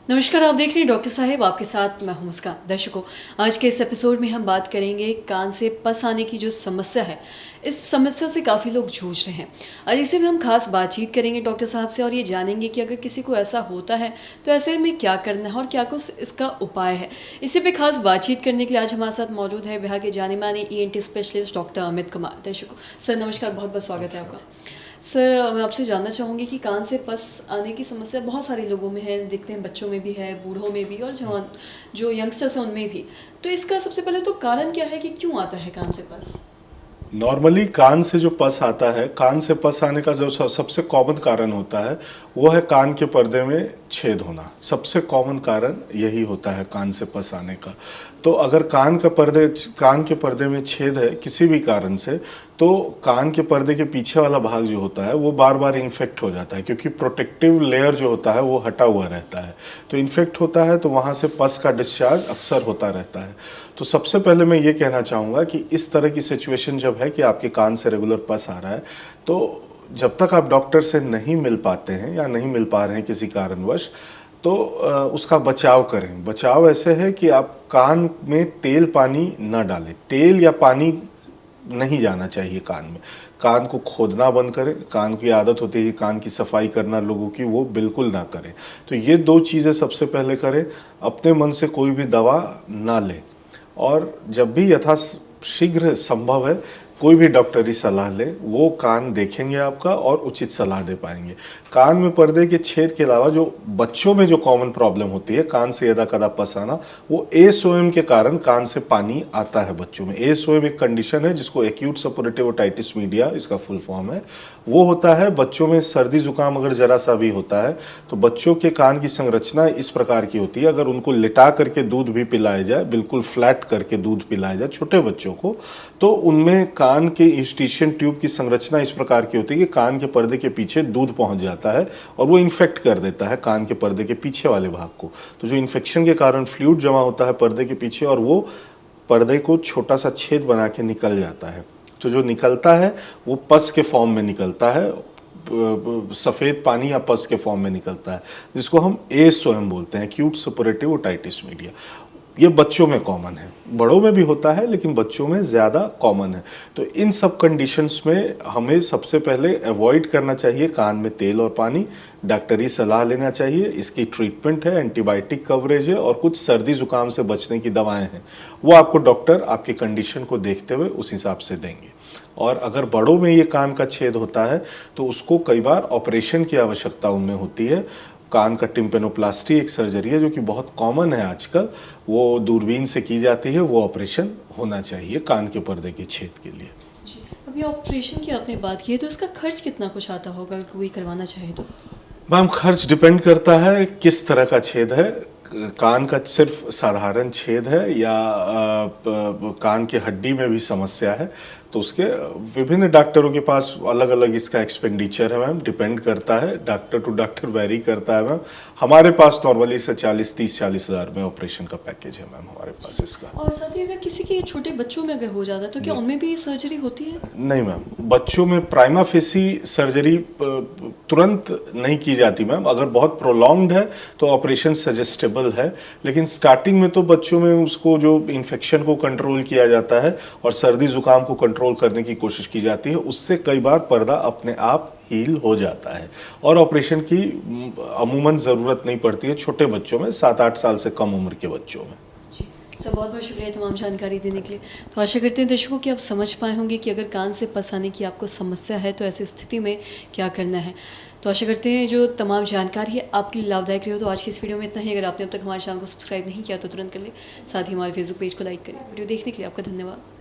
नमस्कार, आप देख रहे हैं डॉक्टर साहेब, आपके साथ मैं हूं मुस्कान। दर्शकों, आज के इस एपिसोड में हम बात करेंगे कान से पस आने की जो समस्या है। इस समस्या से काफ़ी लोग जूझ रहे हैं और इसी में हम खास बातचीत करेंगे डॉक्टर साहब से और ये जानेंगे कि अगर किसी को ऐसा होता है तो ऐसे में क्या करना है और क्या कुछ इसका उपाय है। इसी पे खास बातचीत करने के लिए आज हमारे साथ मौजूद है बिहार के जाने माने ENT specialist doctor Amit Kumar. दर्शकों, सर नमस्कार, बहुत बहुत स्वागत है आपका। सर, मैं आपसे जानना चाहूँगी कि कान से पस आने की समस्या बहुत सारे लोगों में है, दिखते हैं बच्चों में भी है, बूढ़ों में भी और जवान जो यंगस्टर्स हैं उनमें भी। तो इसका सबसे पहले तो कारण क्या है कि क्यों आता है कान से पस? नॉर्मली कान से जो पस आता है, कान से पस आने का जो सबसे कॉमन कारण होता है वो है कान के पर्दे में छेद होना। सबसे कॉमन कारण यही होता है कान से पस आने का। तो अगर कान के पर्दे में छेद है किसी भी कारण से, तो कान के पर्दे के पीछे वाला भाग जो होता है वो बार बार इन्फेक्ट हो जाता है, क्योंकि प्रोटेक्टिव लेयर जो होता है वो हटा हुआ रहता है। तो इन्फेक्ट होता है तो वहाँ से पस का डिस्चार्ज अक्सर होता रहता है। तो सबसे पहले मैं ये कहना चाहूँगा कि इस तरह की सिचुएशन जब है कि आपके कान से रेगुलर पस आ रहा है, तो जब तक आप डॉक्टर से नहीं मिल पाते हैं या नहीं मिल पा रहे हैं किसी कारणवश, तो उसका बचाव करें। बचाव ऐसे है कि आप कान में तेल पानी न डालें। तेल या पानी नहीं जाना चाहिए कान में। कान को खोदना बंद करें। कान की आदत होती है कि कान की सफाई करना लोगों की, वो बिल्कुल ना करें। तो ये दो चीज़ें सबसे पहले करें। अपने मन से कोई भी दवा ना लें और जब भी यथाशीघ्र संभव है कोई भी डॉक्टरी सलाह ले, वो कान देखेंगे आपका और उचित सलाह दे पाएंगे। कान में पर्दे के छेद के अलावा जो बच्चों में जो कॉमन प्रॉब्लम होती है कान से यदा कदा पस आना, वो एएसओएम के कारण कान से पानी आता है बच्चों में। एएसओएम एक कंडीशन है जिसको एक्यूट सपोरेटिव ओटाइटिस मीडिया इसका फुल फॉर्म है। वो होता है बच्चों में सर्दी जुकाम अगर जरा सा भी होता है तो बच्चों के कान की संरचना इस प्रकार की होती है, अगर उनको लिटा करके दूध भी पिलाया जाए, बिल्कुल फ्लैट करके दूध पिलाया जाए छोटे बच्चों को, तो उनमें कान के ईस्टिशियन ट्यूब की संरचना इस प्रकार की होती है कि कान के पर्दे के पीछे दूध पहुंच जाता है और वो इन्फेक्ट कर देता है कान के पर्दे के पीछे वाले भाग को। तो जो इन्फेक्शन के कारण फ्लूइड जमा होता है पर्दे के पीछे और वो पर्दे को छोटा सा छेद बना के निकल जाता है। तो जो निकलता है वो पस के फॉर्म में निकलता है, सफ़ेद पानी या पस के फॉर्म में निकलता है, जिसको हम एएसओएम बोलते हैं, एक्यूट सपोरेटिव ओटाइटिस मीडिया। ये बच्चों में कॉमन है, बड़ों में भी होता है लेकिन बच्चों में ज़्यादा कॉमन है। तो इन सब कंडीशंस में हमें सबसे पहले अवॉइड करना चाहिए कान में तेल और पानी। डॉक्टरी सलाह लेना चाहिए। इसकी ट्रीटमेंट है, एंटीबायोटिक कवरेज है और कुछ सर्दी जुकाम से बचने की दवाएं हैं, वो आपको डॉक्टर आपकी कंडीशन को देखते हुए उस हिसाब से देंगे। और अगर बड़ों में ये कान का छेद होता है तो उसको कई बार ऑपरेशन की आवश्यकता उनमें होती है। कान का टिम्पेनोप्लास्टी एक सर्जरी है जो कि बहुत कॉमन है आजकल, वो दूरबीन से की जाती है। वो ऑपरेशन होना चाहिए कान के पर्दे के छेद के लिए। जी, अभी ऑपरेशन की आपने बात की है तो इसका खर्च कितना कुछ आता होगा अगर कोई करवाना चाहे तो? मैम, खर्च डिपेंड करता है किस तरह का छेद है। कान का सिर्फ साधारण छेद है या कान की हड्डी में भी समस्या है, तो उसके विभिन्न डॉक्टरों के पास अलग अलग इसका एक्सपेंडिचर है मैम, डिपेंड करता है, डॉक्टर टू डॉक्टर वेरी करता है मैम। हमारे पास नॉर्मली से 30-40 हज़ार में ऑपरेशन का पैकेज है मैम हमारे पास इसका। और साथ ही अगर किसी के छोटे बच्चों में अगर हो जाता है तो क्या उनमें भी ये सर्जरी होती है? नहीं मैम, बच्चों में प्राइमा फेसी सर्जरी तुरंत नहीं की जाती मैम। अगर बहुत प्रोलॉन्ग्ड है तो ऑपरेशन सजेस्टेबल है, लेकिन स्टार्टिंग में तो बच्चों में उसको जो इन्फेक्शन को कंट्रोल किया जाता है और सर्दी जुकाम को कंट्रोल करने की कोशिश की जाती है, उससे कई बार पर्दा अपने आप हील हो जाता है और ऑपरेशन की अमूमन ज़रूरत नहीं पड़ती है छोटे बच्चों में, 7-8 साल से कम उम्र के बच्चों में। जी सर, बहुत बहुत शुक्रिया तमाम जानकारी देने के लिए। तो आशा करते हैं दर्शकों कि आप समझ पाए होंगे कि अगर कान से पस आने की आपको समस्या है तो ऐसी स्थिति में क्या करना है। तो आशा करते हैं जो तमाम जानकारी है आपके लिए लाभदायक रही हो। तो आज की इस वीडियो में इतना ही। अगर आपने अब तक हमारे चैनल को सब्सक्राइब नहीं किया तो तुरंत कर ले, साथ ही हमारे फेसबुक पेज को लाइक करें। वीडियो देखने के लिए आपका धन्यवाद।